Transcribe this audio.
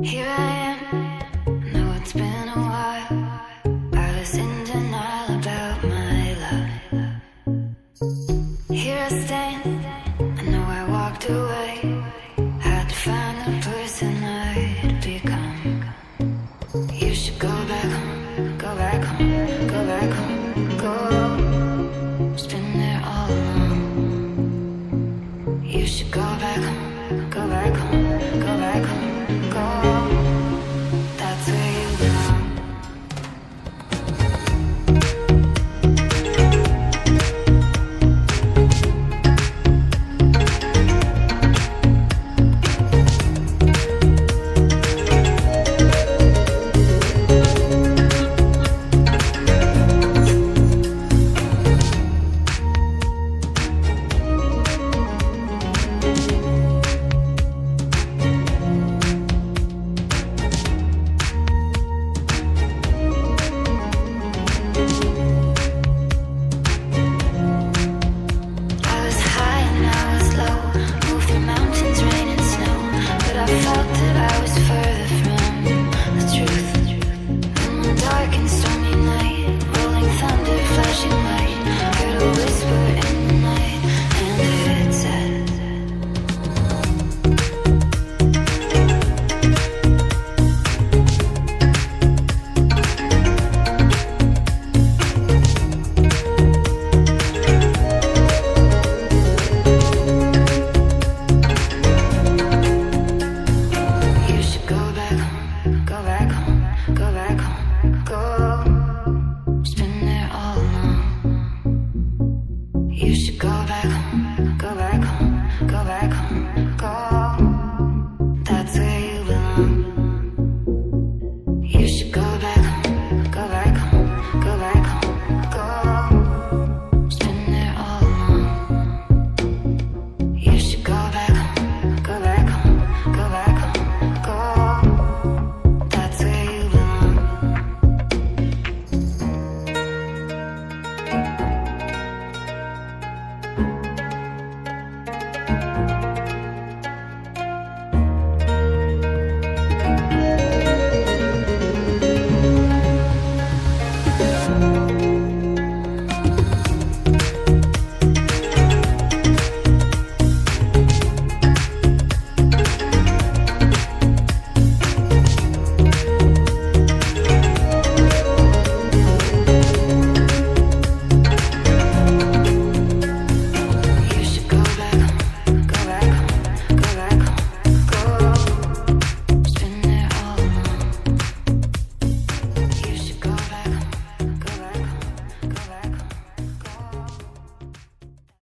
Here I am, know it's been a while. I was in denial about my love. Here I stand, I know I walked away. Had to find the person I'd become. You should go back home, go back home, go back home, go. It's been there all along. You should go back home, go back home, go back home, go. That's where you belong. I felt that I was